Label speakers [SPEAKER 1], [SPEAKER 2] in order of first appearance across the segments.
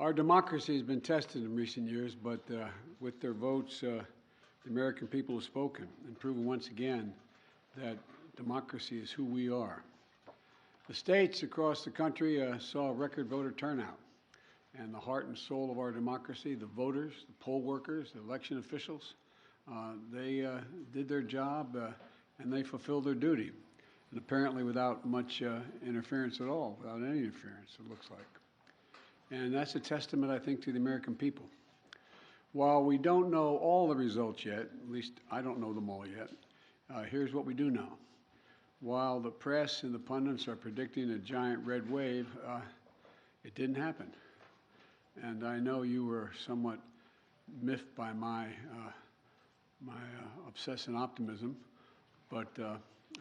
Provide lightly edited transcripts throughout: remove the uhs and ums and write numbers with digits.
[SPEAKER 1] Our democracy has been tested in recent years, but with their votes, the American people have spoken and proven once again that democracy is who we are. The states across the country saw a record voter turnout, and the heart and soul of our democracy, the voters, the poll workers, the election officials, they did their job and they fulfilled their duty, and apparently without much interference at all, without any interference, it looks like. And that's a testament, I think, to the American people. While we don't know all the results yet, at least I don't know them all yet, here's what we do know. While the press and the pundits are predicting a giant red wave, it didn't happen. And I know you were somewhat miffed by my obsessive optimism, but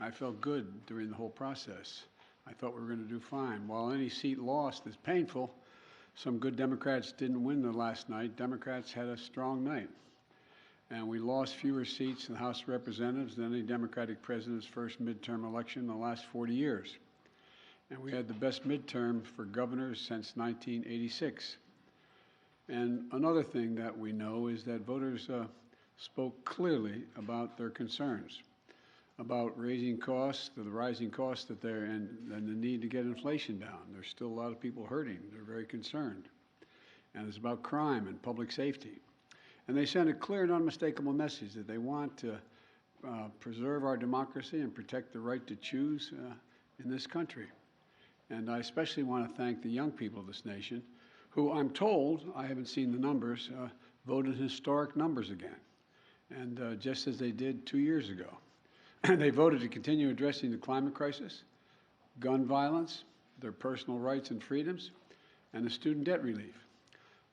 [SPEAKER 1] I felt good during the whole process. I thought we were going to do fine. While any seat lost is painful, some good Democrats didn't win the last night. Democrats had a strong night. And we lost fewer seats in the House of Representatives than any Democratic president's first midterm election in the last 40 years. And we had the best midterm for governors since 1986. And another thing that we know is that voters spoke clearly about their concerns, about raising costs, the rising costs that they're in, and the need to get inflation down. There's still a lot of people hurting. They're very concerned. And it's about crime and public safety. And they sent a clear and unmistakable message that they want to preserve our democracy and protect the right to choose in this country. And I especially want to thank the young people of this nation, who I'm told, I haven't seen the numbers, voted historic numbers again, and just as they did 2 years ago. They voted to continue addressing the climate crisis, gun violence, their personal rights and freedoms, and the student debt relief.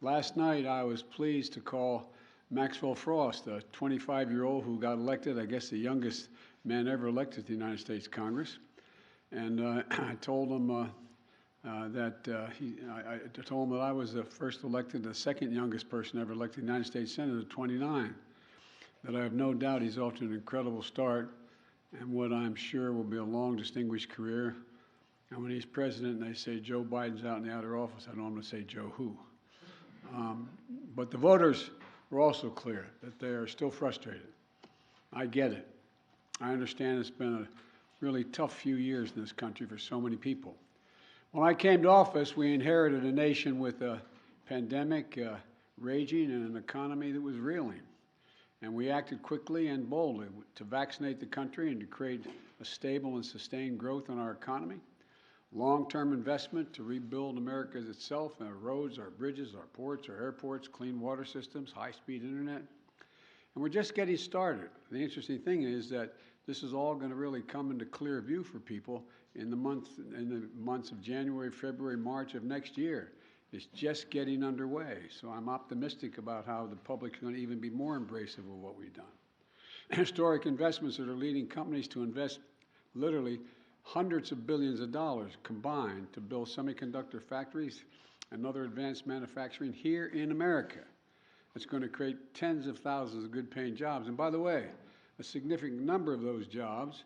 [SPEAKER 1] Last night, I was pleased to call Maxwell Frost, a 25-year-old who got elected, I guess the youngest man ever elected to the United States Congress. And I told him I told him that I was the first elected, the second youngest person ever elected to the United States Senate at 29. That I have no doubt he's off to an incredible start and what I'm sure will be a long, distinguished career. And when he's president and they say Joe Biden's out in the outer office, I don't want to say Joe who. But the voters were also clear that they are still frustrated. I get it. I understand it's been a really tough few years in this country for so many people. When I came to office, we inherited a nation with a pandemic raging and an economy that was reeling. And we acted quickly and boldly to vaccinate the country and to create a stable and sustained growth in our economy, long-term investment to rebuild America itself, our roads, our bridges, our ports, our airports, clean water systems, high-speed internet. And we're just getting started. The interesting thing is that this is all going to really come into clear view for people in the months of January, February, March of next year. It's just getting underway. So I'm optimistic about how the public is going to even be more embracive of what we've done. Historic investments that are leading companies to invest literally hundreds of billions of dollars combined to build semiconductor factories and other advanced manufacturing here in America. It's going to create tens of thousands of good-paying jobs. And by the way, a significant number of those jobs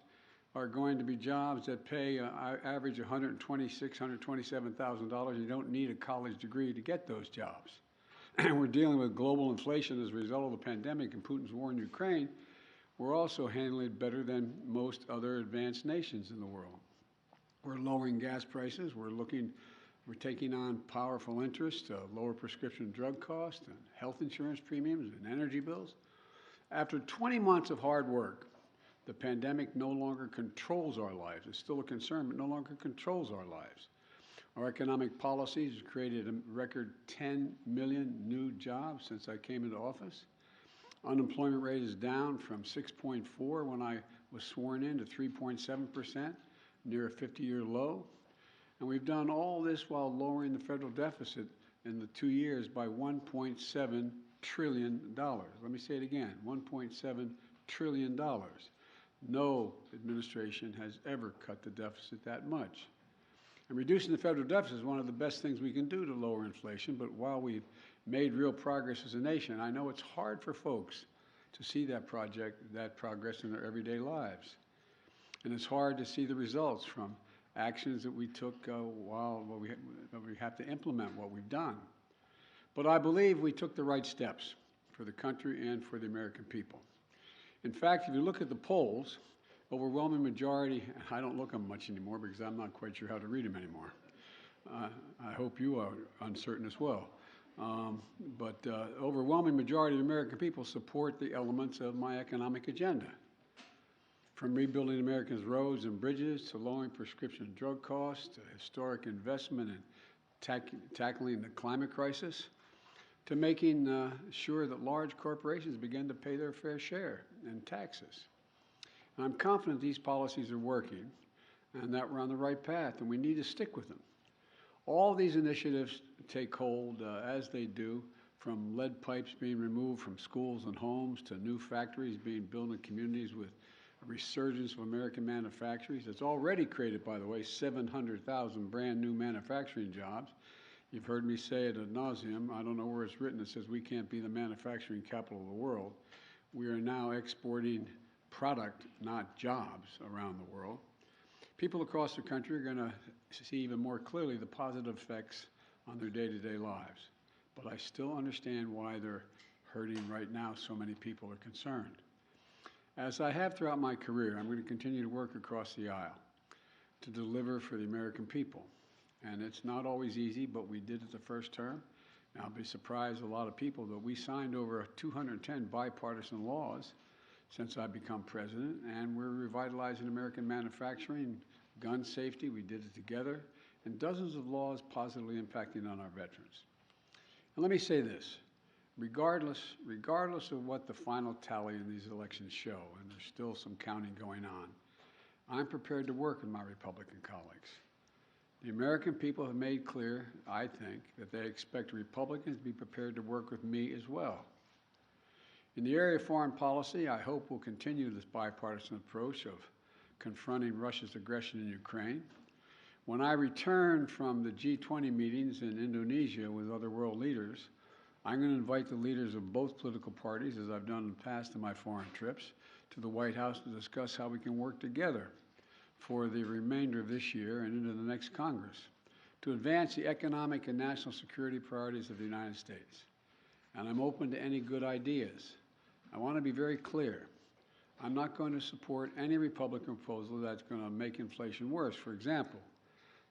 [SPEAKER 1] are going to be jobs that pay average $126,000, $127,000. You don't need a college degree to get those jobs. And we're dealing with global inflation as a result of the pandemic and Putin's war in Ukraine. We're also handling it better than most other advanced nations in the world. We're lowering gas prices. We're taking on powerful interest, lower prescription drug costs, and health insurance premiums, and energy bills. After 20 months of hard work, the pandemic no longer controls our lives. It's still a concern, but no longer controls our lives. Our economic policies have created a record 10 million new jobs since I came into office. Unemployment rate is down from 6.4 when I was sworn in to 3.7%, near a 50-year low. And we've done all this while lowering the federal deficit in the 2 years by $1.7 trillion. Let me say it again, $1.7 trillion. No administration has ever cut the deficit that much. And reducing the federal deficit is one of the best things we can do to lower inflation, but while we've made real progress as a nation, I know it's hard for folks to see that progress in their everyday lives. And it's hard to see the results from actions that we took while we have to implement what we've done. But I believe we took the right steps for the country and for the American people. In fact, if you look at the polls, overwhelming majority, I don't look at them much anymore because I'm not quite sure how to read them anymore. I hope you are uncertain as well. But overwhelming majority of the American people support the elements of my economic agenda. From rebuilding Americans' roads and bridges to lowering prescription drug costs to historic investment in tackling the climate crisis to making sure that large corporations begin to pay their fair share in taxes. And I'm confident these policies are working and that we're on the right path, and we need to stick with them. All these initiatives take hold as they do, from lead pipes being removed from schools and homes to new factories being built in communities with a resurgence of American manufacturers. It's already created, by the way, 700,000 brand new manufacturing jobs. You've heard me say it ad nauseum. I don't know where it's written. It says we can't be the manufacturing capital of the world. We are now exporting product, not jobs, around the world. People across the country are going to see even more clearly the positive effects on their day-to-day lives. But I still understand why they're hurting right now. So many people are concerned. As I have throughout my career, I'm going to continue to work across the aisle to deliver for the American people. And it's not always easy, but we did it the first term. Now, I'll be surprised a lot of people that we signed over 210 bipartisan laws since I've become president, and we're revitalizing American manufacturing, gun safety, we did it together, and dozens of laws positively impacting on our veterans. And let me say this, regardless of what the final tally in these elections show, and there's still some counting going on, I'm prepared to work with my Republican colleagues. The American people have made clear, I think, that they expect Republicans to be prepared to work with me as well. In the area of foreign policy, I hope we'll continue this bipartisan approach of confronting Russia's aggression in Ukraine. When I return from the G20 meetings in Indonesia with other world leaders, I'm going to invite the leaders of both political parties, as I've done in the past in my foreign trips, to the White House to discuss how we can work together for the remainder of this year and into the next Congress to advance the economic and national security priorities of the United States. And I'm open to any good ideas. I want to be very clear. I'm not going to support any Republican proposal that's going to make inflation worse. For example,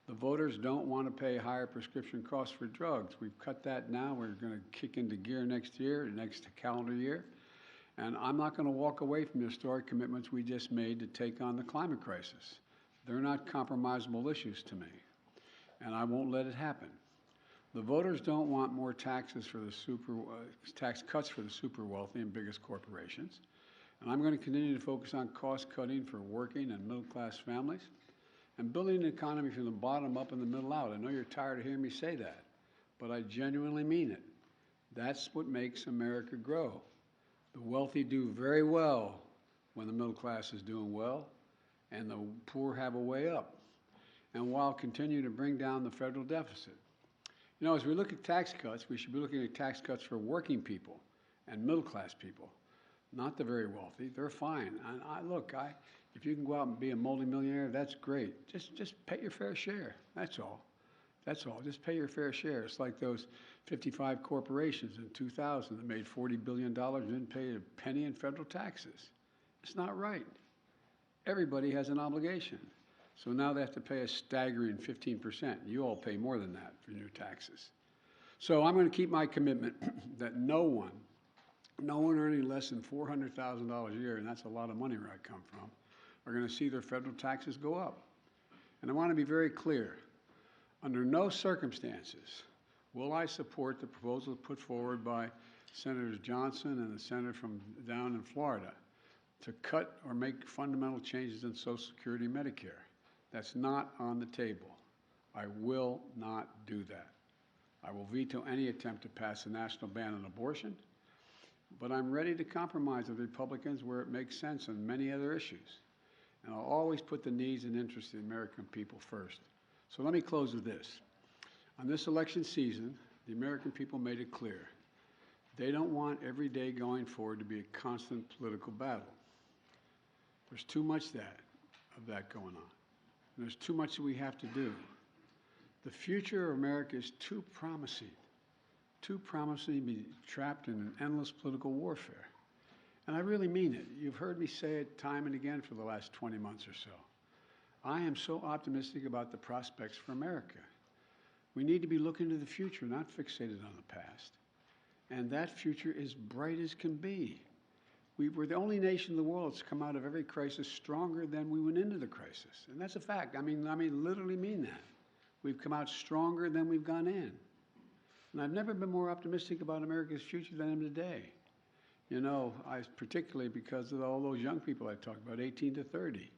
[SPEAKER 1] the voters don't want to pay higher prescription costs for drugs. We've cut that now. We're going to kick into gear next year, next calendar year. And I'm not going to walk away from the historic commitments we just made to take on the climate crisis. They're not compromisable issues to me, and I won't let it happen. The voters don't want more taxes for the tax cuts for the super wealthy and biggest corporations. And I'm going to continue to focus on cost cutting for working and middle-class families and building an economy from the bottom up and the middle out. I know you're tired of hearing me say that, but I genuinely mean it. That's what makes America grow. The wealthy do very well when the middle class is doing well, and the poor have a way up, and while continuing to bring down the federal deficit. You know, as we look at tax cuts, we should be looking at tax cuts for working people and middle-class people, not the very wealthy. They're fine. And if you can go out and be a multimillionaire, that's great. Just pay your fair share. That's all. That's all. Just pay your fair share. It's like those 55 corporations in 2000 that made $40 billion and didn't pay a penny in federal taxes. It's not right. Everybody has an obligation. So now they have to pay a staggering 15%. You all pay more than that for your taxes. So I'm going to keep my commitment that no one earning less than $400,000 a year, and that's a lot of money where I come from, are going to see their federal taxes go up. And I want to be very clear. Under no circumstances will I support the proposal put forward by Senators Johnson and the senator from down in Florida to cut or make fundamental changes in Social Security and Medicare. That's not on the table. I will not do that. I will veto any attempt to pass a national ban on abortion, but I'm ready to compromise with Republicans where it makes sense on many other issues. And I'll always put the needs and interests of the American people first. So let me close with this. On this election season, the American people made it clear. They don't want every day going forward to be a constant political battle. There's too much of that going on. And there's too much that we have to do. The future of America is too promising too promising to be trapped in an endless political warfare. And I really mean it. You've heard me say it time and again for the last 20 months or so. I am so optimistic about the prospects for America. We need to be looking to the future, not fixated on the past. And that future is bright as can be. We're the only nation in the world that's come out of every crisis stronger than we went into the crisis. And that's a fact. I mean, literally mean that. We've come out stronger than we've gone in. And I've never been more optimistic about America's future than I am today. You know, particularly because of all those young people I talked about, 18 to 30.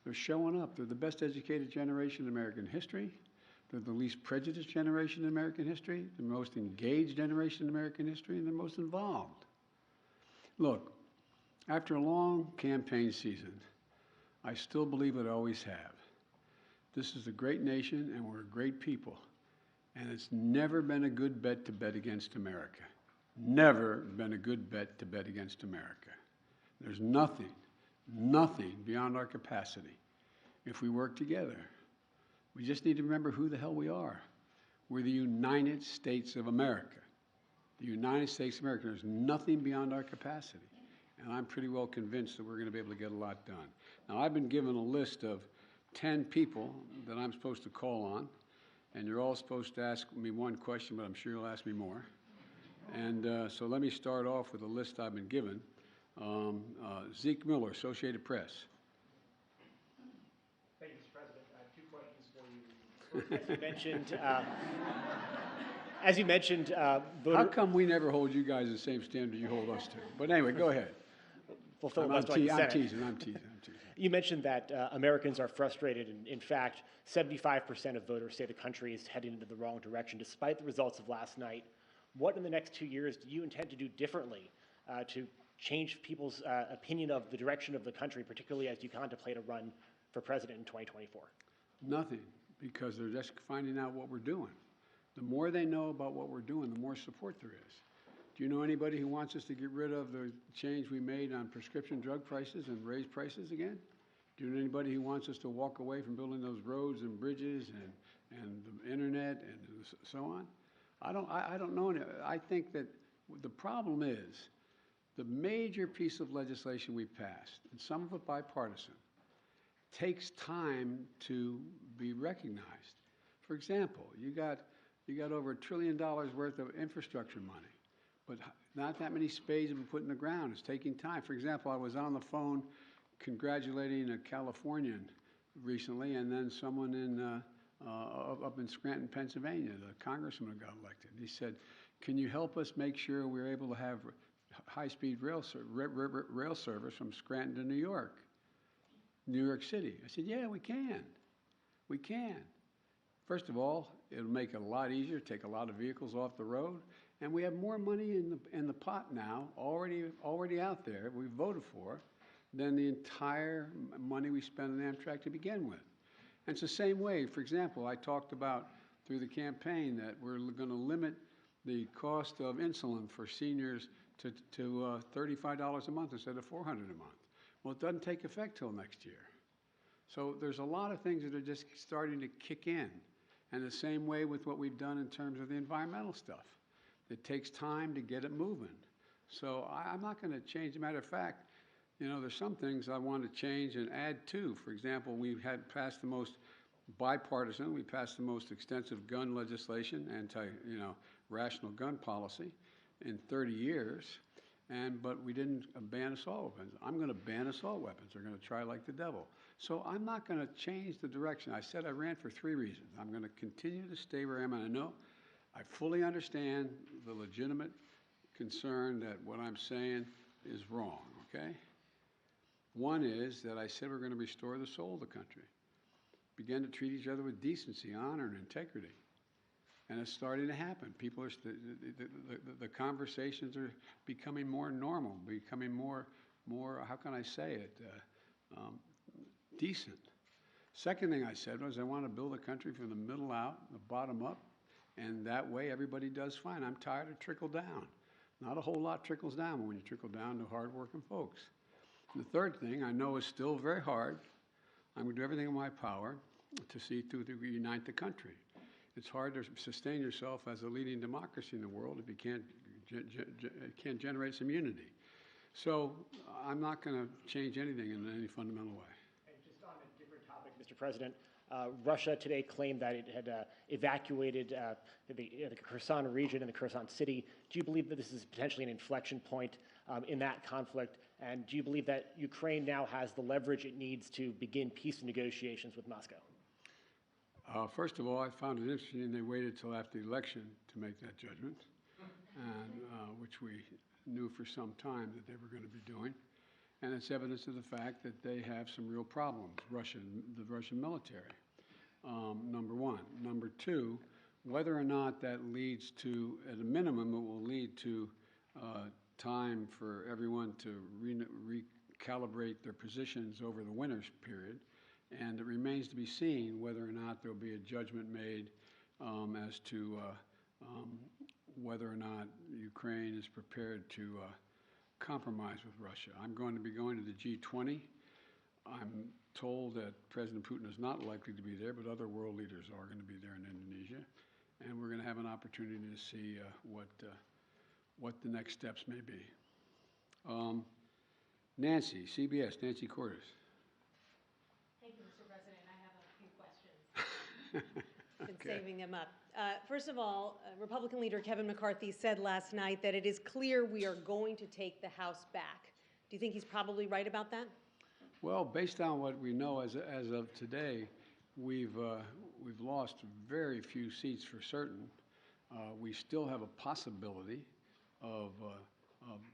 [SPEAKER 1] They're showing up. They're the best educated generation in American history. They're the least prejudiced generation in American history, the most engaged generation in American history, and the most involved. Look, after a long campaign season, I still believe what I always have. This is a great nation, and we're a great people. And it's never been a good bet to bet against America. Never been a good bet to bet against America. There's nothing beyond our capacity if we work together. We just need to remember who the hell we are. We're the United States of America. The United States of America. There's nothing beyond our capacity. And I'm pretty well convinced that we're going to be able to get a lot done. Now, I've been given a list of 10 people that I'm supposed to call on, and you're all supposed to ask me one question, but I'm sure you'll ask me more. And so let me start off with a list I've been given. Zeke Miller, Associated Press.
[SPEAKER 2] Thank you, Mr. President. I have 2 questions for you. First, as you mentioned,
[SPEAKER 1] How come we never hold you guys the same standard you hold us to? But anyway, go ahead.
[SPEAKER 2] I'm
[SPEAKER 1] teasing.
[SPEAKER 2] You mentioned that Americans are frustrated, and in fact, 75% of voters say the country is heading into the wrong direction, despite the results of last night. What in the next 2 years do you intend to do differently to change people's opinion of the direction of the country, particularly as you contemplate a run for president in 2024?
[SPEAKER 1] Nothing, because they're just finding out what we're doing. The more they know about what we're doing, the more support there is. Do you know anybody who wants us to get rid of the change we made on prescription drug prices and raise prices again? Do you know anybody who wants us to walk away from building those roads and bridges and the internet and so on? I don't know. I think that the problem is the major piece of legislation we passed, and some of it bipartisan, takes time to be recognized. For example, you got over $1 trillion worth of infrastructure money, but not that many spades have been put in the ground. It's taking time. For example, I was on the phone congratulating a Californian recently, and then someone up in Scranton, Pennsylvania, the congressman who got elected. He said, "Can you help us make sure we're able to have high-speed rail service from Scranton to New York City?" I said, "Yeah, we can. We can. First of all, it'll make it a lot easier, take a lot of vehicles off the road, and we have more money in the pot now, already out there, we voted for, than the entire money we spent on Amtrak to begin with." And it's the same way. For example, I talked about through the campaign that we're going to limit the cost of insulin for seniors to $35 a month instead of $400 a month. Well, it doesn't take effect till next year. So there's a lot of things that are just starting to kick in. And the same way with what we've done in terms of the environmental stuff. It takes time to get it moving. So I'm not going to change. As a matter of fact, you know, there's some things I want to change and add to. For example, we had passed the most bipartisan, we passed the most extensive gun legislation, rational gun policy in 30 years, but we didn't ban assault weapons. I'm going to ban assault weapons. They're going to try like the devil. So I'm not going to change the direction. I said I ran for 3 reasons. I'm going to continue to stay where I am, and I know I fully understand the legitimate concern that what I'm saying is wrong, okay? One is that I said we're going to restore the soul of the country, begin to treat each other with decency, honor, and integrity. And it's starting to happen. People are, the conversations are becoming more normal, becoming more, how can I say it, decent. Second thing I said was I want to build a country from the middle out, the bottom up, and that way everybody does fine. I'm tired of trickle down. Not a whole lot trickles down when you trickle down to hardworking folks. And the third thing I know is still very hard. I'm going to do everything in my power to see to unite the country. it's hard to sustain yourself as a leading democracy in the world if you can't generate some unity. So I'm not going to change anything in any fundamental way.
[SPEAKER 2] And just on a different topic, Mr. President, Russia today claimed that it had evacuated the Kherson region and the Kherson city. Do you believe that this is potentially an inflection point in that conflict? And do you believe that Ukraine now has the leverage it needs to begin peace negotiations with Moscow?
[SPEAKER 1] First of all, I found it interesting they waited till after the election to make that judgment, and which we knew for some time that they were going to be doing. And it's evidence of the fact that they have some real problems, the Russian military, number one. Number two, whether or not that leads to, at a minimum, it will lead to time for everyone to recalibrate their positions over the winter period. And it remains to be seen whether or not there will be a judgment made as to whether or not Ukraine is prepared to compromise with Russia. I'm going to be going to the G20. I'm told that President Putin is not likely to be there, but other world leaders are going to be there in Indonesia. And we're going to have an opportunity to see what the next steps may be. Nancy, CBS, Nancy Cordes.
[SPEAKER 3] Thank you, Mr. President. I have a few questions. Been
[SPEAKER 1] Okay.
[SPEAKER 3] saving them up. First of all, Republican leader Kevin McCarthy said last night that it is clear we are going to take the House back. Do you think he's probably right about that?
[SPEAKER 1] Well, based on what we know as of today, we've lost very few seats for certain. We still have a possibility of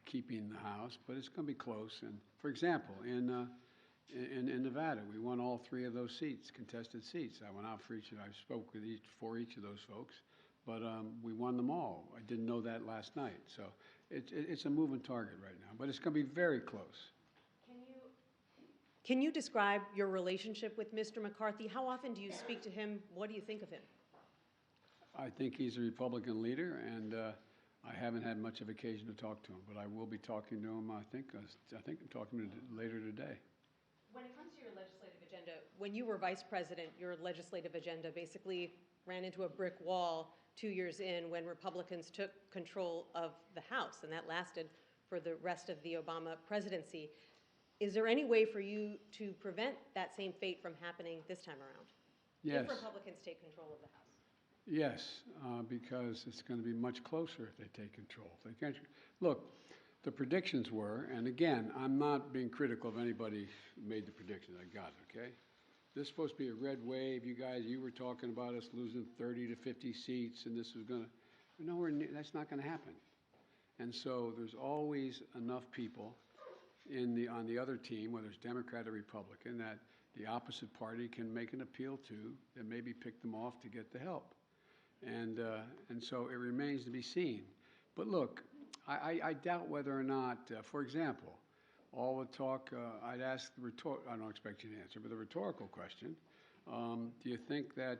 [SPEAKER 1] keeping the House, but it's going to be close. And for example, in Nevada, we won all 3 of those seats, contested seats. I went out for each, and I spoke with for each of those folks, but we won them all. I didn't know that last night, so it's a moving target right now, but it's going to be very close.
[SPEAKER 3] Can you describe your relationship with Mr. McCarthy? How often do you speak to him? What do you think of him?
[SPEAKER 1] I think he's a Republican leader, and I haven't had much of occasion to talk to him, but I will be talking to him. I think I'm talking to him later today.
[SPEAKER 3] When it comes to your legislative agenda, when you were vice president, your legislative agenda basically ran into a brick wall 2 years in when Republicans took control of the House, and that lasted for the rest of the Obama presidency. Is there any way for you to prevent that same fate from happening this time around?
[SPEAKER 1] Yes.
[SPEAKER 3] If Republicans take control of the House?
[SPEAKER 1] Yes, because it's going to be much closer if they take control. If they can't, look, the predictions were, and again, I'm not being critical of anybody who made the prediction. I got it, okay? This is supposed to be a red wave. You were talking about us losing 30 to 50 seats, and this was going to, nowhere near, that's not going to happen. And so there's always enough people on the other team, whether it's Democrat or Republican, that the opposite party can make an appeal to, and maybe pick them off to get the help. And so it remains to be seen. But look, I doubt whether or not, for example, all the talk, I'd ask the I don't expect you to answer, but the rhetorical question, do you think that,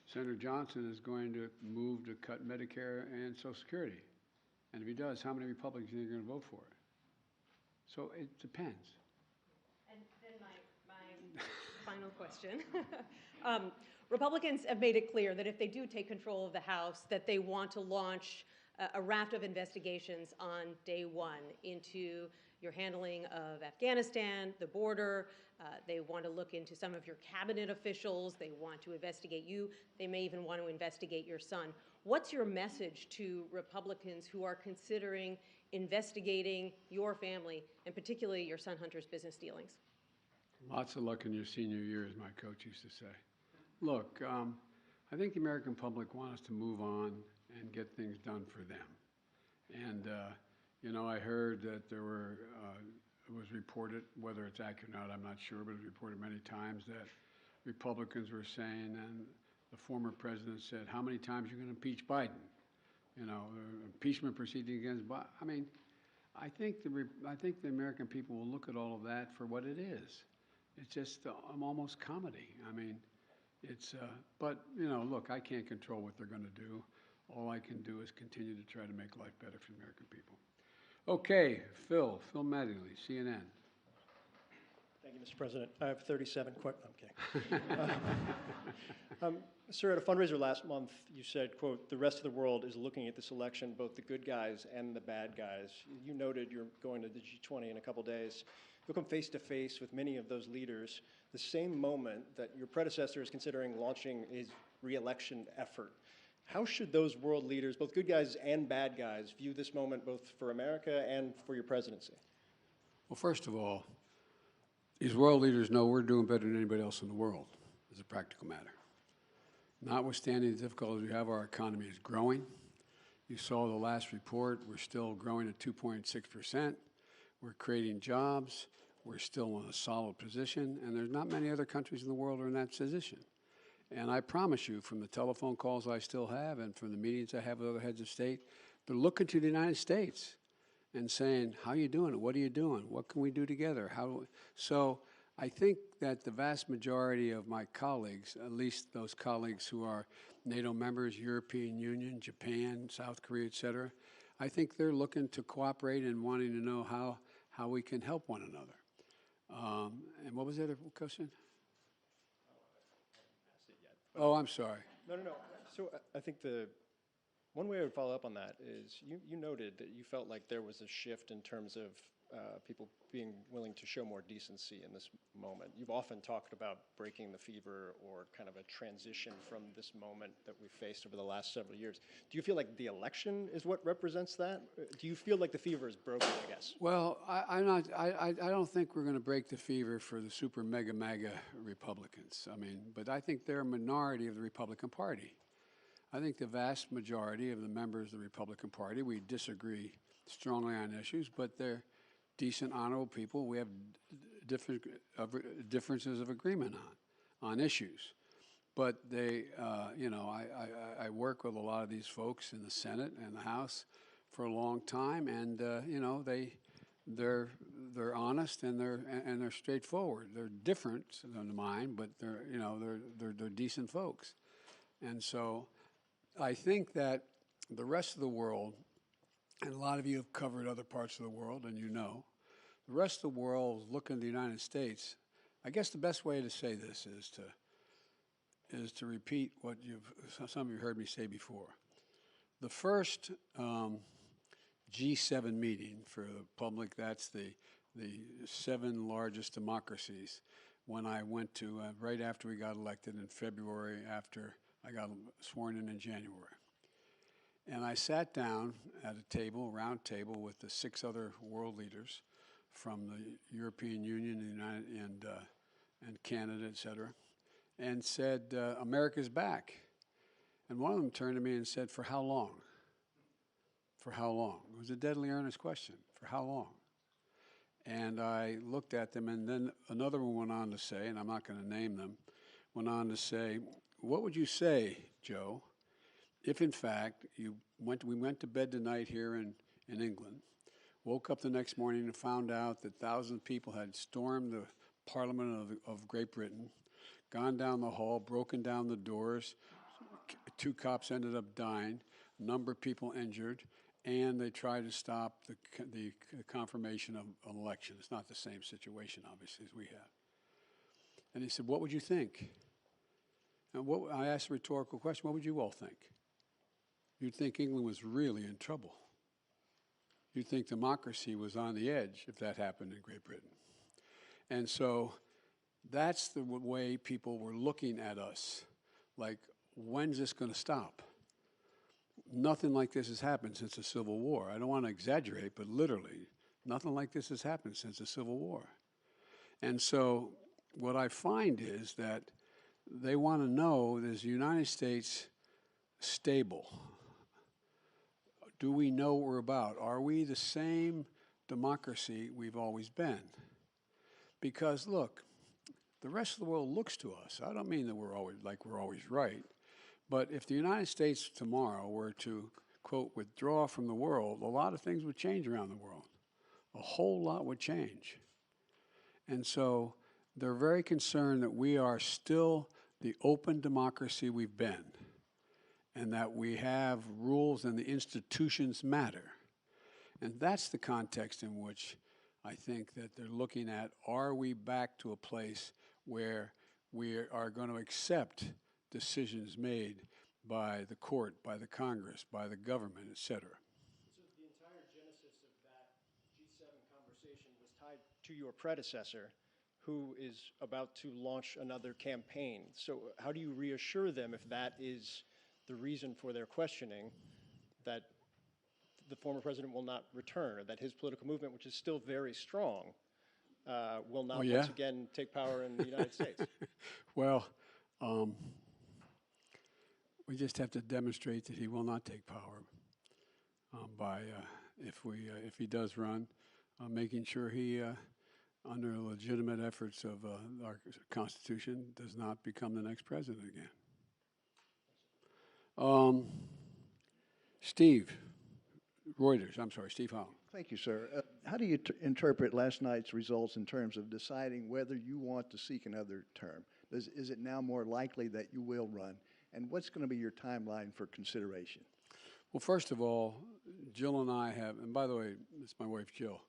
[SPEAKER 1] Senator Johnson is going to move to cut Medicare and Social Security? And if he does, how many Republicans do you think are going to vote for it? So it depends.
[SPEAKER 3] And then my final question. Republicans have made it clear that if they do take control of the House, that they want to launch a raft of investigations on day one into your handling of Afghanistan, the border. They want to look into some of your cabinet officials. They want to investigate you. They may even want to investigate your son. What's your message to Republicans who are considering investigating your family, and particularly your son Hunter's business dealings?
[SPEAKER 1] Lots of luck in your senior year, as my coach used to say. Look, I think the American public want us to move on and get things done for them. And, I heard that there it was reported, whether it's accurate or not, I'm not sure, but it was reported many times that Republicans were saying, and the former president said, how many times are you going to impeach Biden? Impeachment proceeding against Biden. I mean, I think the American people will look at all of that for what it is. It's just almost comedy. I mean, it's, but, look, I can't control what they're going to do. All I can do is continue to try to make life better for the American people. Okay, Phil Mattingly, CNN.
[SPEAKER 2] Thank
[SPEAKER 4] Thank you, Mr. President. I have 37 I'm kidding. Sir, at a fundraiser last month, you said, quote, "The rest of the world is looking at this election, both the good guys and the bad guys." You noted you're going to the G20 in a couple days. You'll come face to face with many of those leaders the same moment that your predecessor is considering launching his re-election effort. How should those world leaders, both good guys and bad guys, view this moment both for America and for your presidency?
[SPEAKER 1] Well, first of all, these world leaders know we're doing better than anybody else in the world, as a practical matter. Notwithstanding the difficulties we have, our economy is growing. You saw the last report, we're still growing at 2.6%. We're creating jobs. We're still in a solid position, and there's not many other countries in the world that are in that position. And I promise you, from the telephone calls I still have and from the meetings I have with other heads of state, they're looking to the United States and saying, how are you doing? What are you doing? What can we do together? So I think that the vast majority of my colleagues, at least those colleagues who are NATO members, European Union, Japan, South Korea, et cetera, I think they're looking to cooperate and wanting to know how we can help one another. And what was the other question? Oh, I'm sorry.
[SPEAKER 4] No. So I think the one way I would follow up on that is you noted that you felt like there was a shift in terms of people being willing to show more decency in this moment. You've often talked about breaking the fever or kind of a transition from this moment that we've faced over the last several years. Do you feel like the election is what represents that? Do you feel like the fever is broken, I guess?
[SPEAKER 1] Well, I don't think we're going to break the fever for the super mega MAGA Republicans. I mean, but I think they're a minority of the Republican Party. I think the vast majority of the members of the Republican Party, we disagree strongly on issues, but they're decent, honorable people. We have differences of agreement on issues. But they, I work with a lot of these folks in the Senate and the House for a long time, and they're honest and they're straightforward. They're different than mine, but they're decent folks. And so I think that the rest of the world, and a lot of you have covered other parts of the world, and you know, the rest of the world is looking at the United States. I guess the best way to say this is to repeat what some of you heard me say before. The first G7 meeting for the public, that's the 7 largest democracies, when I went to right after we got elected in February, after I got sworn in January. And I sat down at a table, round table, with the 6 other world leaders from the European Union and Canada, et cetera, and said, America's back. And one of them turned to me and said, for how long? For how long? It was a deadly earnest question. For how long? And I looked at them, and then another one went on to say, and I'm not going to name them, went on to say, what would you say, Joe, if in fact we went to bed tonight here in England, woke up the next morning and found out that thousands of people had stormed the Parliament of Great Britain, gone down the hall, broken down the doors, 2 cops ended up dying, a number of people injured, and they tried to stop the confirmation of an election. It's not the same situation, obviously, as we have. And he said, what would you think? And I asked a rhetorical question, what would you all think? You'd think England was really in trouble. You'd think democracy was on the edge if that happened in Great Britain. And so that's the way people were looking at us, like, when's this going to stop? Nothing like this has happened since the Civil War. I don't want to exaggerate, but literally, nothing like this has happened since the Civil War. And so what I find is that they want to know, is the United States stable? Do we know what we're about? Are we the same democracy we've always been? Because look, the rest of the world looks to us. I don't mean that we're always right, but if the United States tomorrow were to, quote, withdraw from the world, a lot of things would change around the world. A whole lot would change. And so they're very concerned that we are still the open democracy we've been, and that we have rules and the institutions matter. And that's the context in which I think that they're looking at, are we back to a place where we are going to accept decisions made by the court, by the Congress, by the government, et cetera?
[SPEAKER 4] So the entire genesis of that G7 conversation was tied to your predecessor, who is about to launch another campaign. So how do you reassure them, if that is the reason for their questioning, that the former president will not return, or that his political movement, which is still very strong, will not once again take power in the United States?
[SPEAKER 1] Well, we just have to demonstrate that he will not take power by, if he does run, making sure he, under legitimate efforts of our Constitution, does not become the next president again. Steve Reuters, I'm sorry, Steve Holland.
[SPEAKER 5] Thank you, sir. How do you interpret last night's results in terms of deciding whether you want to seek another term? Is it now more likely that you will run? And what's going to be your timeline for consideration?
[SPEAKER 1] Well, first of all, Jill and I have, and by the way, it's my wife Jill,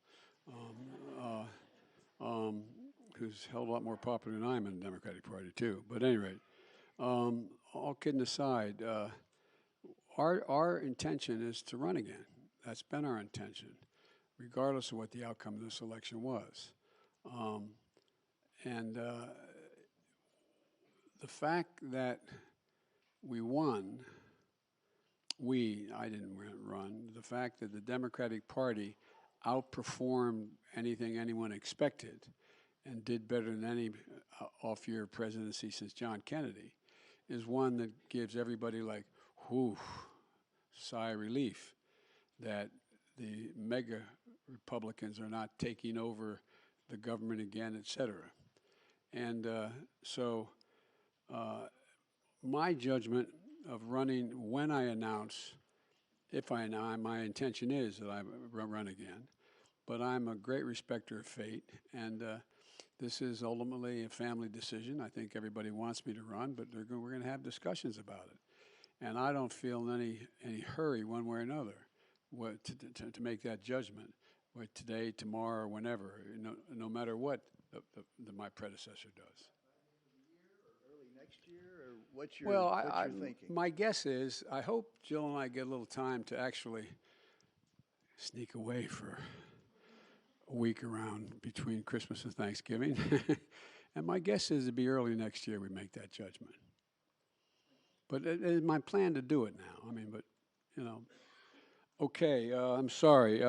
[SPEAKER 1] who's held a lot more popular than I am in the Democratic Party too. But at any rate, all kidding aside, our intention is to run again. That's been our intention, regardless of what the outcome of this election was. The fact that we won, I didn't run, the fact that the Democratic Party outperformed anything anyone expected and did better than any off-year presidency since John Kennedy is one that gives everybody like, whew, sigh of relief that the mega Republicans are not taking over the government again, et cetera. And so my judgment of running when I announce, if I announce, my intention is that I run again, but I'm a great respecter of fate, and this is ultimately a family decision. I think everybody wants me to run, but we're going to have discussions about it. And I don't feel in any hurry one way or another to make that judgment, today, tomorrow, or whenever, no matter what my predecessor does.
[SPEAKER 5] Early next year, or what's your thinking?
[SPEAKER 1] My guess is, I hope Jill and I get a little time to actually sneak away for a week around between Christmas and Thanksgiving. And my guess is it'll be early next year we make that judgment. But it is my plan to do it now. I mean, but, okay, I'm sorry.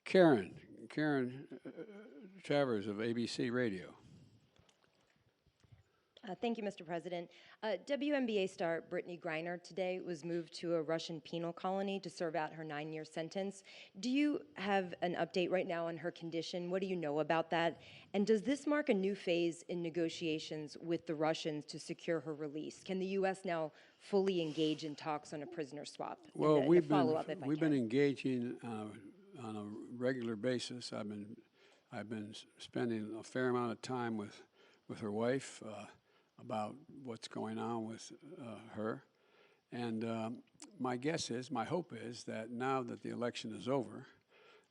[SPEAKER 1] Karen Travers of ABC Radio.
[SPEAKER 6] Thank you, Mr. President. WNBA star Brittany Griner today was moved to a Russian penal colony to serve out her 9-year sentence. Do you have an update right now on her condition? What do you know about that? And does this mark a new phase in negotiations with the Russians to secure her release? Can the U.S. now fully engage in talks on a prisoner swap?
[SPEAKER 1] Well, we've been engaging on a regular basis. I've been spending a fair amount of time with her wife about what's going on with her. And my hope is that now that the election is over,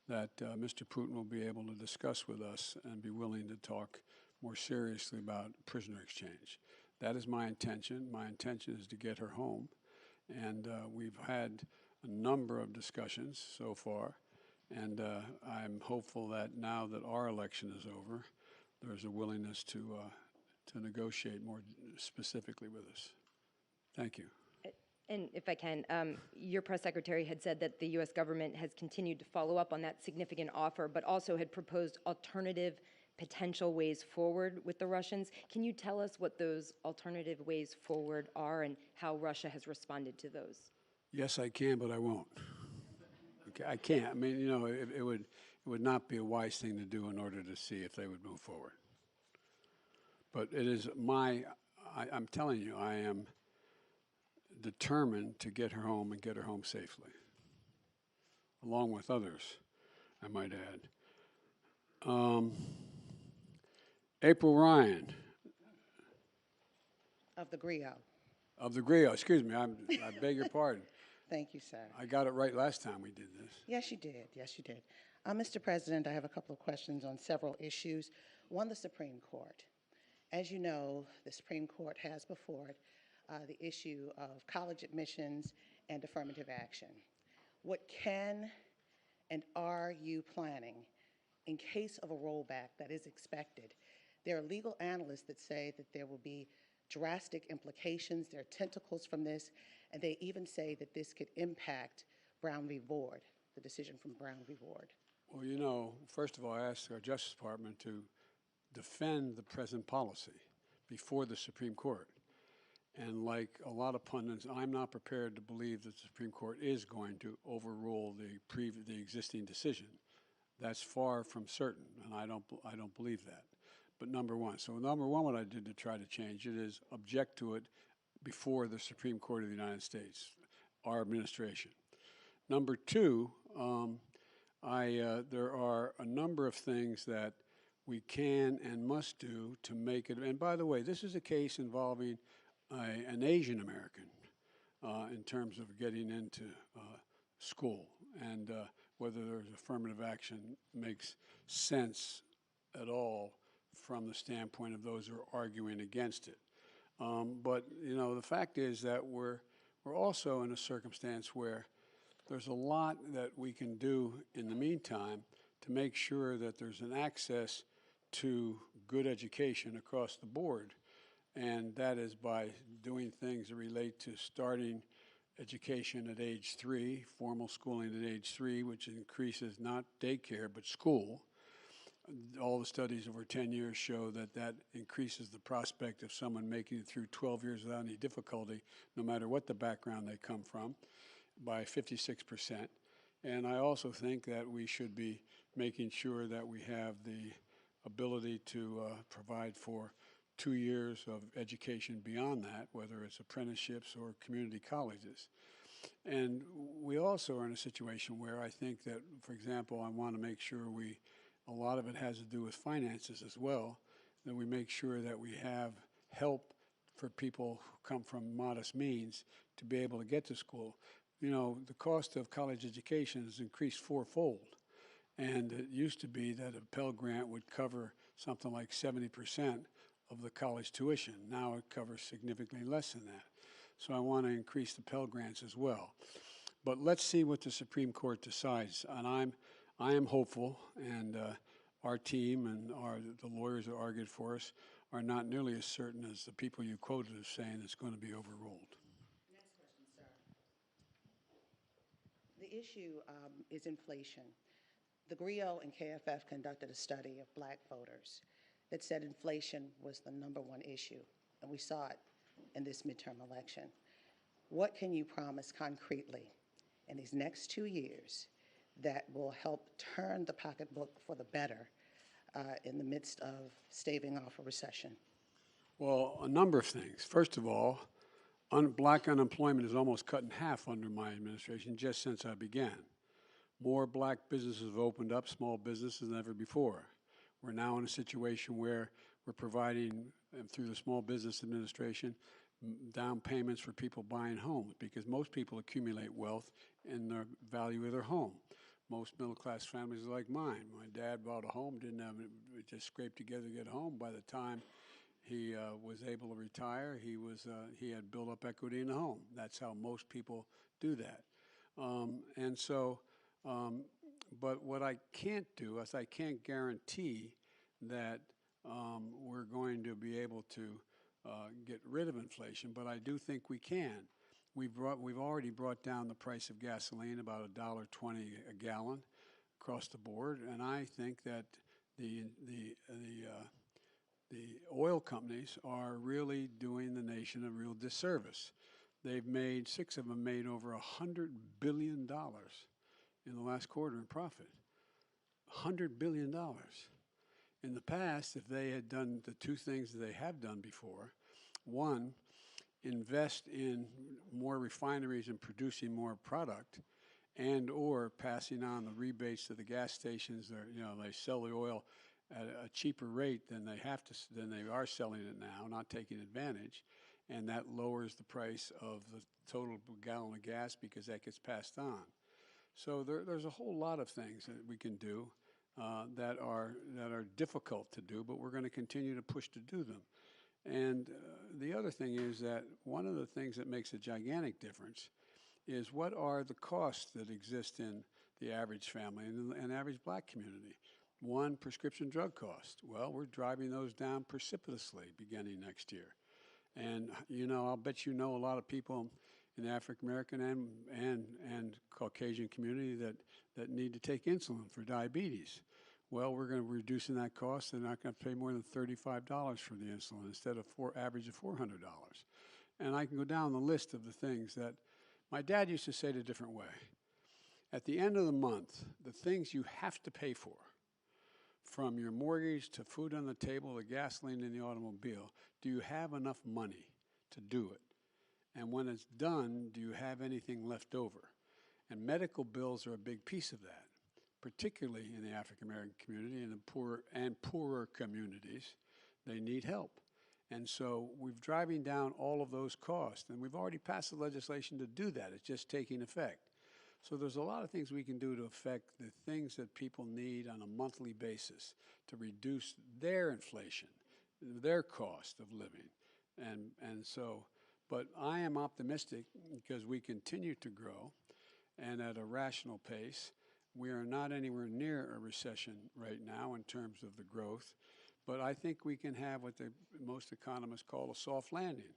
[SPEAKER 1] that Mr. Putin will be able to discuss with us and be willing to talk more seriously about prisoner exchange. That is my intention. My intention is to get her home. And we've had a number of discussions so far. And I'm hopeful that now that our election is over, there's a willingness to negotiate more specifically with us. Thank you.
[SPEAKER 6] And if I can, your press secretary had said that the U.S. government has continued to follow up on that significant offer, but also had proposed alternative potential ways forward with the Russians. Can you tell us what those alternative ways forward are and how Russia has responded to those?
[SPEAKER 1] Yes, I can, but I won't. Okay, I can't. I mean, it would not be a wise thing to do in order to see if they would move forward. But it is I'm telling you, I am determined to get her home and get her home safely, along with others, I might add. April Ryan.
[SPEAKER 7] Of the Griot.
[SPEAKER 1] Of the Griot, excuse me, I beg your pardon.
[SPEAKER 7] Thank you, sir.
[SPEAKER 1] I got it right last time we did this.
[SPEAKER 7] Yes, you did. Yes, you did. Mr. President, I have a couple of questions on several issues. One, the Supreme Court. As you know, the Supreme Court has before it the issue of college admissions and affirmative action. What can and are you planning in case of a rollback that is expected? There are legal analysts that say that there will be drastic implications, there are tentacles from this, and they even say that this could impact Brown v. Board, the decision from Brown v. Board.
[SPEAKER 1] Well, you know, first of all, I asked our Justice Department to defend the present policy before the Supreme Court. And like a lot of pundits, I'm not prepared to believe that the Supreme Court is going to overrule the existing decision. That's far from certain, and I don't believe that. But number one, what I did to try to change it is object to it before the Supreme Court of the United States, our administration. Number two, there are a number of things that we can and must do to make it. And by the way, this is a case involving an Asian American in terms of getting into school, and whether there's affirmative action makes sense at all from the standpoint of those who are arguing against it. But you know, the fact is that we're also in a circumstance where there's a lot that we can do in the meantime to make sure that there's an access to good education across the board. And that is by doing things that relate to starting education at age 3, formal schooling at age 3, which increases not daycare but school. All the studies over 10 years show that that increases the prospect of someone making it through 12 years without any difficulty, no matter what the background they come from, by 56%. And I also think that we should be making sure that we have the ability to provide for 2 years of education beyond that, whether it's apprenticeships or community colleges. And we also are in a situation where I think that, for example, I want to make sure a lot of it has to do with finances as well, that we make sure that we have help for people who come from modest means to be able to get to school. You know, the cost of college education has increased fourfold. And it used to be that a Pell Grant would cover something like 70% of the college tuition. Now it covers significantly less than that. So I want to increase the Pell Grants as well. But let's see what the Supreme Court decides. And I am hopeful, and our team and the lawyers who argued for us are not nearly as certain as the people you quoted as saying it's going to be overruled.
[SPEAKER 7] Next question, sir. The issue is inflation. The GRIO and KFF conducted a study of black voters that said inflation was the #1 issue, and we saw it in this midterm election. What can you promise concretely in these next 2 years that will help turn the pocketbook for the better in the midst of staving off a recession?
[SPEAKER 1] Well, a number of things. First of all, black unemployment is almost cut in half under my administration just since I began. More black businesses have opened up, small businesses, than ever before. We're now in a situation where we're providing, through the Small Business Administration, down payments for people buying homes, because most people accumulate wealth in the value of their home. Most middle-class families are like mine. My dad bought a home, didn't have it, just scraped together to get a home. By the time he was able to retire, he had built up equity in the home. That's how most people do that. But what I can't do is I can't guarantee that we're going to be able to get rid of inflation, but I do think we can. We've already brought down the price of gasoline about $1.20 a gallon across the board, and I think that the oil companies are really doing the nation a real disservice. Six of them made over $100 billion in the last quarter in profit. $100 billion. In the past, if they had done the two things that they have done before, one, invest in more refineries and producing more product, and or passing on the rebates to the gas stations. They sell the oil at a cheaper rate than they are selling it now, not taking advantage, and that lowers the price of the total gallon of gas because that gets passed on. So there's a whole lot of things that we can do that are difficult to do, but we're going to continue to push to do them. And the other thing is that one of the things that makes a gigantic difference is what are the costs that exist in the average family and average black community. One, prescription drug cost. Well, we're driving those down precipitously beginning next year. And, you know, I'll bet you know a lot of people in the African-American and Caucasian community that need to take insulin for diabetes. Well, we're going to be reducing that cost. They're not going to pay more than $35 for the insulin instead of average of $400. And I can go down the list of the things that my dad used to say it a different way. At the end of the month, the things you have to pay for, from your mortgage to food on the table to gasoline in the automobile, do you have enough money to do it? And when it's done, do you have anything left over? And medical bills are a big piece of that, particularly in the African-American community and the poorer communities. They need help. And so we're driving down all of those costs, and we've already passed the legislation to do that. It's just taking effect. So there's a lot of things we can do to affect the things that people need on a monthly basis to reduce their inflation, their cost of living. And so, but I am optimistic because we continue to grow and at a rational pace. We are not anywhere near a recession right now in terms of the growth, but I think we can have what most economists call a soft landing.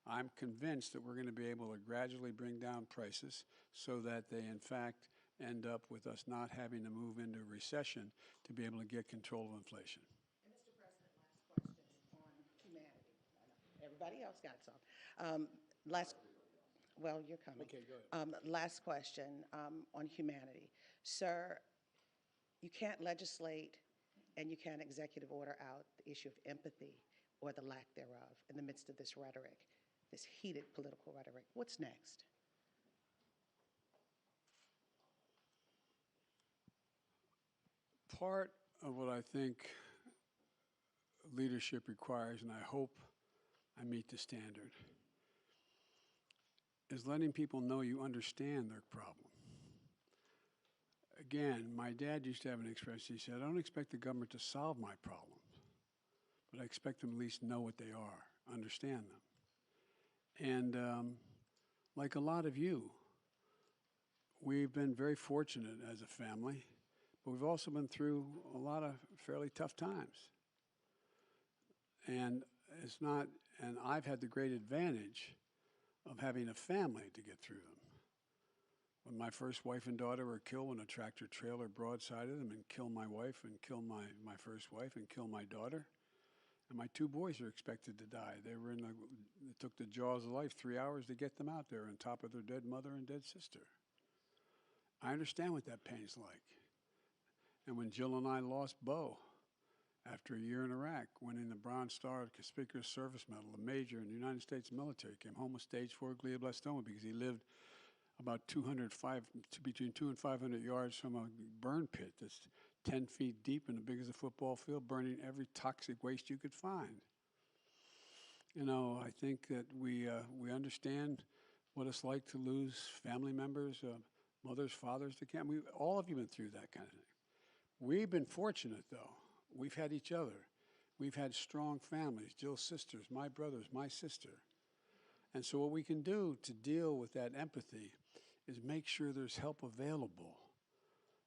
[SPEAKER 1] I'm convinced that we're going to be able to gradually bring down prices so that they, in fact, end up with us not having to move into a recession to be able to get control of inflation.
[SPEAKER 7] And Mr. President, last question on humanity. Everybody else got some. Well, you're coming.
[SPEAKER 1] Okay, go ahead.
[SPEAKER 7] Last question on humanity. Sir, you can't legislate and you can't executive order out the issue of empathy or the lack thereof in the midst of this rhetoric, this heated political rhetoric. What's next?
[SPEAKER 1] Part of what I think leadership requires, and I hope I meet the standard, is letting people know you understand their problem. Again, my dad used to have an expression. He said, I don't expect the government to solve my problems, but I expect them to at least know what they are, understand them. And like a lot of you, we've been very fortunate as a family, but we've also been through a lot of fairly tough times. And I've had the great advantage of having a family to get through them. When my first wife and daughter were killed when a tractor trailer broadsided them and killed my wife and killed my first wife and killed my daughter, and my two boys were expected to die. It took the jaws of life 3 hours to get them out there on top of their dead mother and dead sister. I understand what that pain's like. And when Jill and I lost Bo after a year in Iraq, winning the Bronze Star Conspicuous Service Medal, a major in the United States military, came home with stage 4 glioblastoma because he lived about between 200 and 500 yards from a burn pit that's 10 feet deep and as big as a football field, burning every toxic waste you could find. You know, I think that we understand what it's like to lose family members, mothers, fathers to cancer. All of you have been through that kind of thing. We've been fortunate, though. We've had each other. We've had strong families, Jill's sisters, my brothers, my sister. And so what we can do to deal with that empathy is make sure there's help available.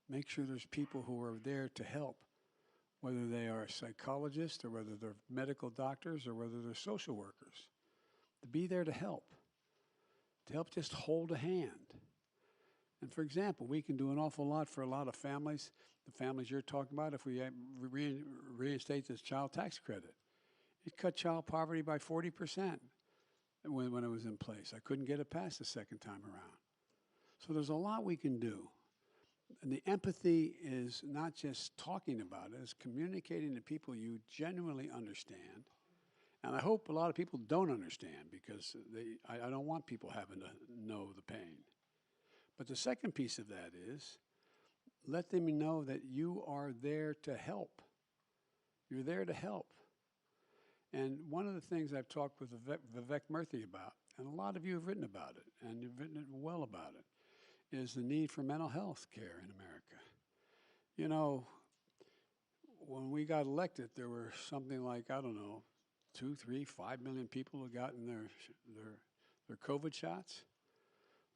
[SPEAKER 1] Make sure there's people who are there to help, whether they are psychologists or whether they're medical doctors or whether they're social workers, to be there to help just hold a hand. And for example, we can do an awful lot for a lot of families, the families you're talking about, if we reinstate this child tax credit. It cut child poverty by 40% when it was in place. I couldn't get it passed the second time around. So there's a lot we can do. And the empathy is not just talking about it, it's communicating to people you genuinely understand. And I hope a lot of people don't understand because I don't want people having to know the pain. But the second piece of that is let them know that you are there to help. You're there to help. And one of the things I've talked with Vivek Murthy about, and a lot of you have written about it, and you've written it well about it, is the need for mental health care in America. You know, when we got elected, there were something like, I don't know, 2, 3, 5 million people who gotten their COVID shots.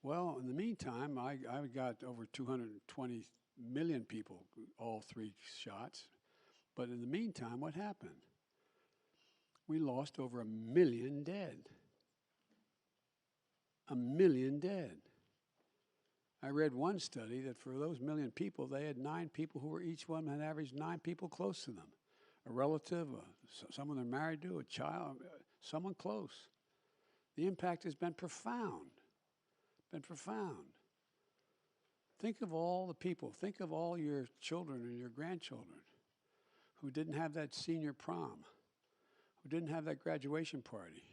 [SPEAKER 1] Well, in the meantime, I got over 220 million people, all 3 shots. But in the meantime, what happened? We lost over 1 million dead. 1 million dead. I read one study that for those 1 million people, they had 9 people who were each one had averaged 9 people close to them. A relative, someone they're married to, a child, someone close. The impact has been profound. Think of all the people, think of all your children and your grandchildren who didn't have that senior prom, who didn't have that graduation party,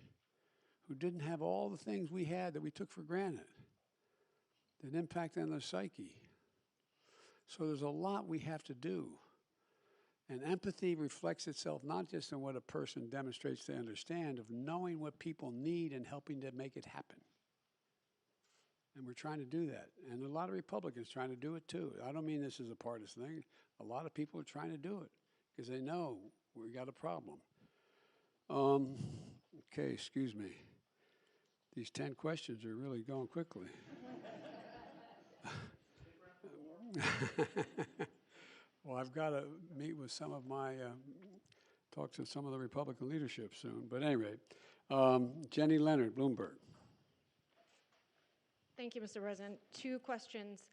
[SPEAKER 1] who didn't have all the things we had that we took for granted, that impact on their psyche. So there's a lot we have to do. And empathy reflects itself not just in what a person demonstrates they understand, of knowing what people need and helping to make it happen. And we're trying to do that. And a lot of Republicans trying to do it too. I don't mean this is a partisan thing. A lot of people are trying to do it because they know we got a problem. Okay, excuse me. These 10 questions are really going quickly. Well, I've got to meet with some of my, talk to some of the Republican leadership soon. But anyway, Jenny Leonard, Bloomberg.
[SPEAKER 8] Thank you, Mr. President. 2 questions.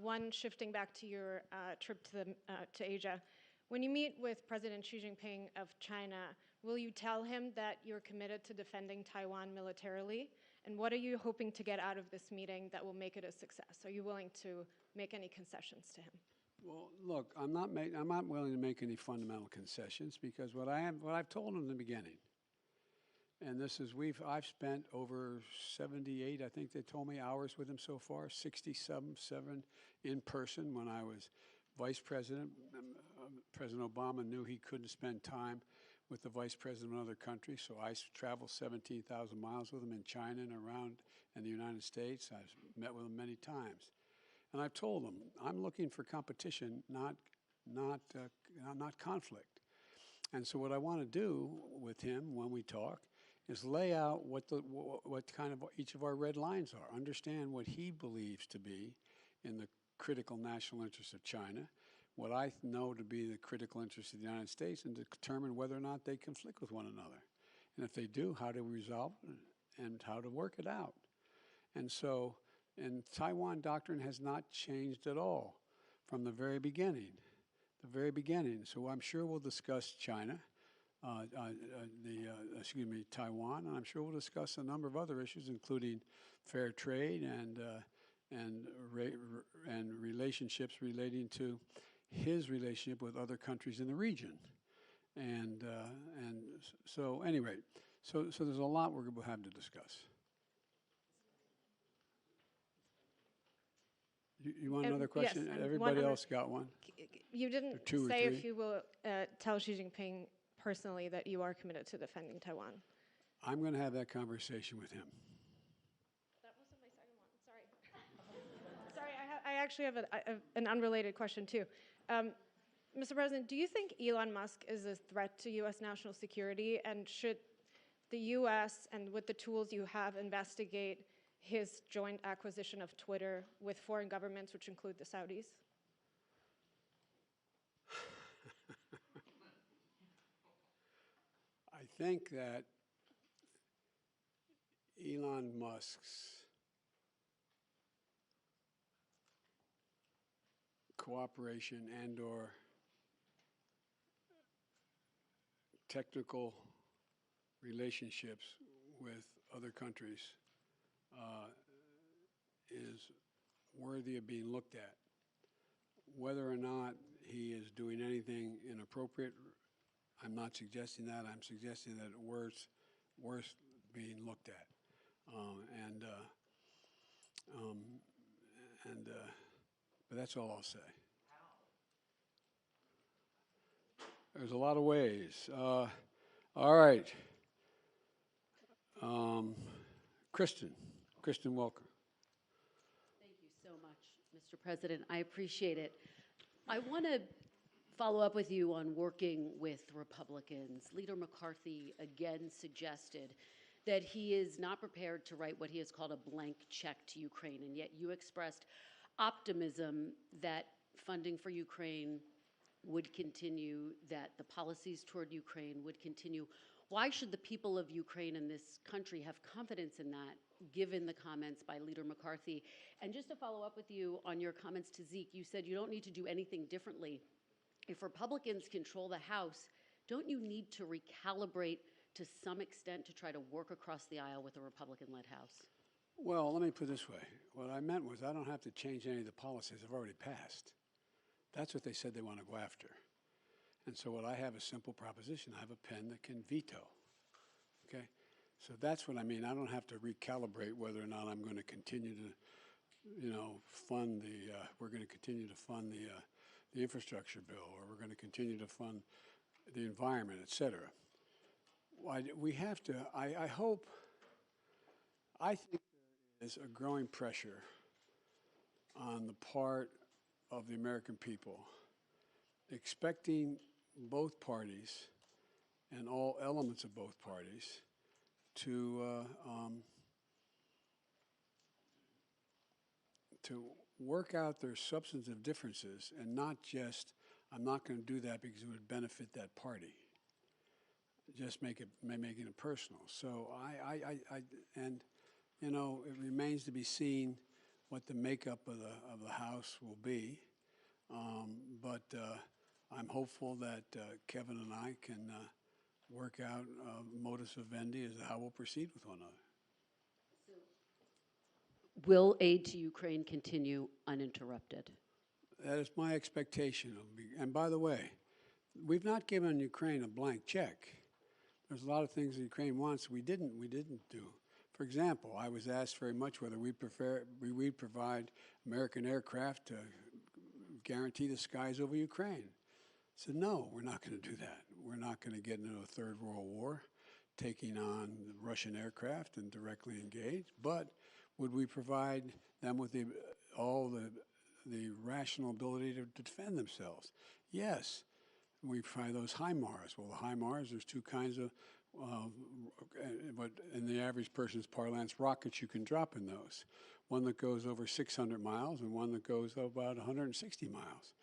[SPEAKER 8] One, shifting back to your trip to Asia. When you meet with President Xi Jinping of China, will you tell him that you're committed to defending Taiwan militarily? And what are you hoping to get out of this meeting that will make it a success? Are you willing to make any concessions to him?
[SPEAKER 1] Well, look, I'm not willing to make any fundamental concessions because what I've told him in the beginning, and this is I've spent over 78, I think they told me, hours with him so far, 67 in person when I was vice president. President Obama knew he couldn't spend time with the vice president of another country, so I traveled 17,000 miles with him in China and around in the United States. I've met with him many times. And I've told him, I'm looking for competition, not conflict. And so what I want to do with him when we talk is lay out what kind of each of our red lines are, understand what he believes to be in the critical national interests of China, what I know to be the critical interests of the United States, and to determine whether or not they conflict with one another. And if they do, how to resolve it and how to work it out. And so, and Taiwan doctrine has not changed at all from the very beginning. So I'm sure we'll discuss China, Taiwan, and I'm sure we'll discuss a number of other issues, including fair trade and relationships relating to his relationship with other countries in the region. And so anyway, so there's a lot we're going to have to discuss. You want another question?
[SPEAKER 8] Yes,
[SPEAKER 1] Everybody else got one?
[SPEAKER 8] You didn't say if you will tell Xi Jinping personally that you are committed to defending Taiwan.
[SPEAKER 1] I'm going to have that conversation with him.
[SPEAKER 8] That wasn't my second one. Sorry. Sorry, I actually have an unrelated question too. Mr. President, do you think Elon Musk is a threat to U.S. national security, and should the U.S. and with the tools you have investigate his joint acquisition of Twitter with foreign governments, which include the Saudis?
[SPEAKER 1] I think that Elon Musk's cooperation and/or technical relationships with other countries is worthy of being looked at. Whether or not he is doing anything inappropriate, I'm not suggesting that. I'm suggesting that it's worth being looked at. But that's all I'll say. There's a lot of ways. All right. Kristen Welker.
[SPEAKER 9] Thank you so much. Mr. President. I appreciate it. I want to follow up with you on working with Republicans. Leader McCarthy again suggested that he is not prepared to write what he has called a blank check to Ukraine, and yet you expressed optimism that funding for Ukraine would continue, that the policies toward Ukraine would continue. Why should the people of Ukraine and this country have confidence in that, given the comments by Leader McCarthy? And just to follow up with you on your comments to Zeke, you said you don't need to do anything differently. If Republicans control the House, don't you need to recalibrate to some extent to try to work across the aisle with a Republican-led House?
[SPEAKER 1] Well, let me put it this way. What I meant was I don't have to change any of the policies I've already passed. That's what they said they want to go after. And so what I have is a simple proposition. I have a pen that can veto. Okay? So that's what I mean. I don't have to recalibrate whether or not I'm going to continue to, fund the, we're going to continue to fund the infrastructure bill, or we're going to continue to fund the environment, et cetera. We have to, I think there is a growing pressure on the part of the American people, expecting both parties and all elements of both parties to work out their substantive differences, and not just, I'm not going to do that because it would benefit that party. Just making it personal. So it remains to be seen what the makeup of the House will be. But I'm hopeful that Kevin and I can work out modus vivendi as to how we'll proceed with one another.
[SPEAKER 9] Will aid to Ukraine continue uninterrupted?
[SPEAKER 1] That is my expectation. And by the way, we've not given Ukraine a blank check. There's a lot of things that Ukraine wants we didn't do. For example, I was asked very much whether we'd provide American aircraft to guarantee the skies over Ukraine. I said, no, we're not going to do that. We're not going to get into a third world war taking on Russian aircraft and directly engage. But would we provide them with all the rational ability to defend themselves? Yes. We provide those HIMARS. Well, the HIMARS, there's two kinds of, but in the average person's parlance, rockets you can drop in those. One that goes over 600 miles and one that goes about 160 miles.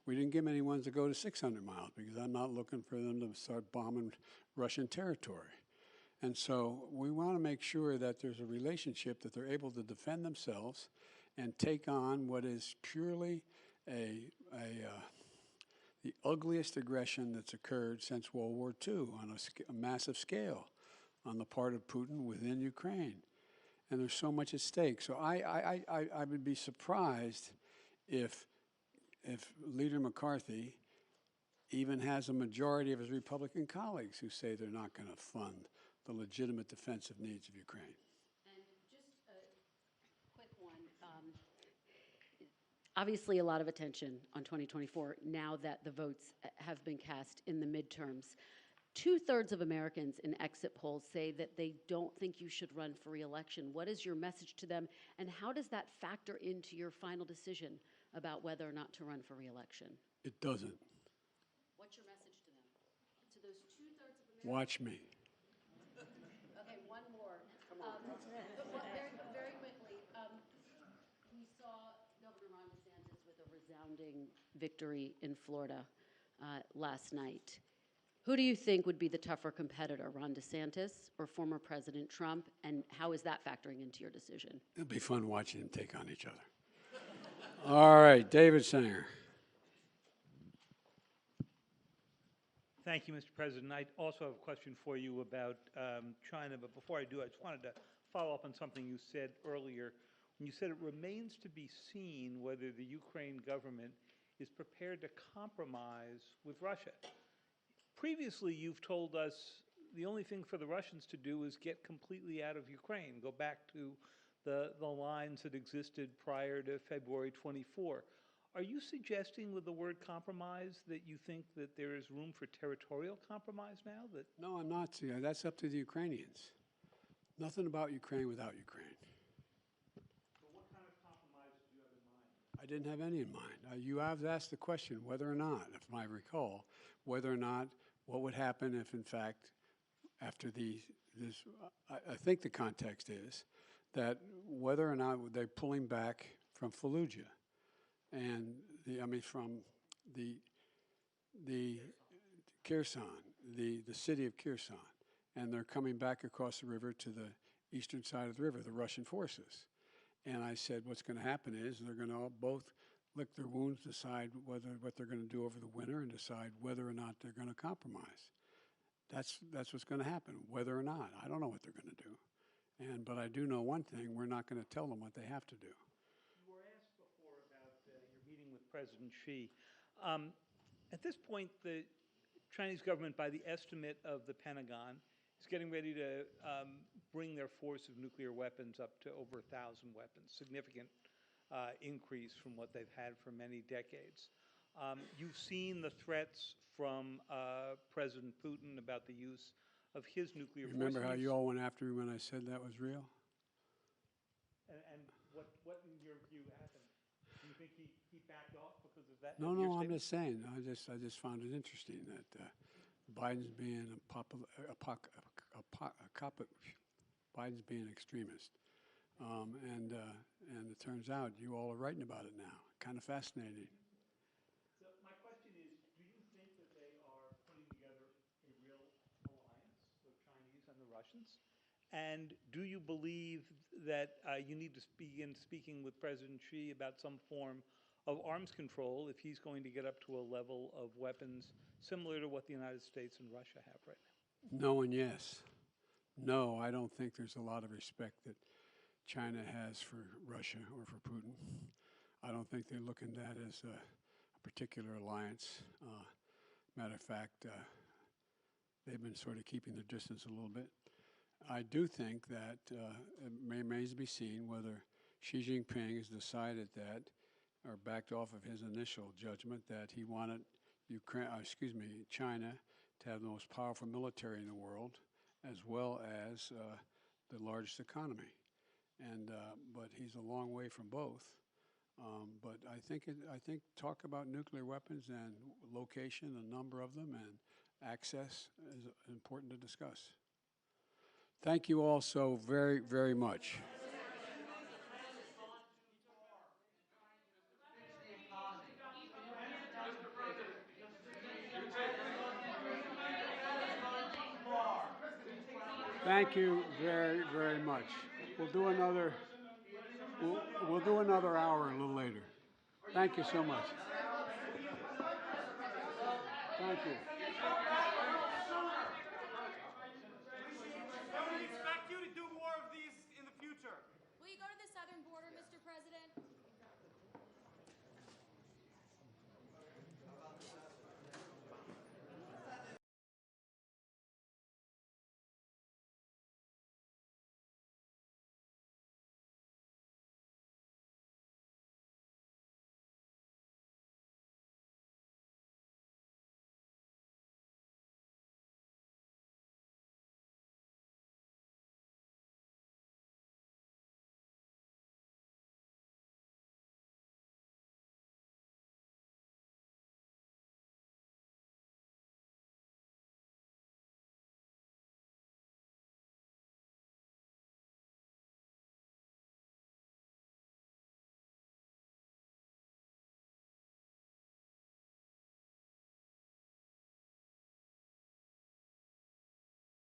[SPEAKER 1] We didn't give them any ones that go to 600 miles because I'm not looking for them to start bombing Russian territory. And so we want to make sure that there's a relationship that they're able to defend themselves and take on what is purely the ugliest aggression that's occurred since World War II on a massive scale on the part of Putin within Ukraine. And there's so much at stake. So I would be surprised if Leader McCarthy even has a majority of his Republican colleagues who say they're not going to fund the legitimate defensive needs of Ukraine.
[SPEAKER 9] And just a quick one. Obviously, a lot of attention on 2024 now that the votes have been cast in the midterms. 2/3 of Americans in exit polls say that they don't think you should run for re-election. What is your message to them, and how does that factor into your final decision about whether or not to run for re-election?
[SPEAKER 1] It doesn't.
[SPEAKER 9] What's your message to them? To those 2/3 of Americans?
[SPEAKER 1] Watch me.
[SPEAKER 9] Okay, one more. Very quickly, we saw Governor Ron DeSantis with a resounding victory in Florida last night. Who do you think would be the tougher competitor, Ron DeSantis or former President Trump, and how is that factoring into your decision?
[SPEAKER 1] It'll be fun watching them take on each other. All right, David Sanger.
[SPEAKER 10] Thank you, Mr. President. I also have a question for you about China, but before I do, I just wanted to follow up on something you said earlier. When you said it remains to be seen whether the Ukraine government is prepared to compromise with Russia. Previously, you've told us the only thing for the Russians to do is get completely out of Ukraine, go back to the lines that existed prior to February 24. Are you suggesting with the word compromise that you think that there is room for territorial compromise now?
[SPEAKER 1] No, I'm not. That's up to the Ukrainians. Nothing about Ukraine without Ukraine.
[SPEAKER 10] But what kind of compromise do you have in mind?
[SPEAKER 1] I didn't have any in mind. You have asked the question whether or not, if I recall, whether or not what would happen if, in fact, after I think the context is that whether or not they're pulling back from Fallujah and from the Kherson, the city of Kherson, and they're coming back across the river to the eastern side of the river, the Russian forces. And I said, what's going to happen is they're going to both lick their wounds, decide what they're going to do over the winter, and decide whether or not they're going to compromise. That's what's going to happen, whether or not. I don't know what they're going to do. But I do know one thing, we're not going to tell them what they have to do.
[SPEAKER 10] You were asked before about your meeting with President Xi. At this point, the Chinese government, by the estimate of the Pentagon, is getting ready to bring their force of nuclear weapons up to over 1,000 weapons, significant increase from what they've had for many decades. You've seen the threats from President Putin about the use of his nuclear force.
[SPEAKER 1] Remember how you all went after me when I said that was real?
[SPEAKER 10] And what in your view happened? Do you think he backed off because of that?
[SPEAKER 1] No, I'm just saying. I just found it interesting that Biden's being Biden's being an extremist, and it turns out you all are writing about it now. Kind of fascinating.
[SPEAKER 10] So my question is, do you think that they are putting together a real alliance, the Chinese and the Russians? And do you believe that you need to begin speaking with President Xi about some form of arms control if he's going to get up to a level of weapons similar to what the United States and Russia have right now?
[SPEAKER 1] No and yes. No, I don't think there's a lot of respect that China has for Russia or for Putin. I don't think they look at that as a particular alliance. Matter of fact, they've been sort of keeping their distance a little bit. I do think that it remains to be seen whether Xi Jinping has decided that, or backed off of his initial judgment that he wanted China to have the most powerful military in the world, as well as the largest economy. But he's a long way from both. But I think talk about nuclear weapons and location, the number of them, and access is important to discuss. Thank you all so very, very much. Thank you very, very much. We'll do another hour a little later. Thank you so much. Thank you.
[SPEAKER 11] We expect you to do more of these in the future.
[SPEAKER 12] Will you go to the southern border, Mr. President?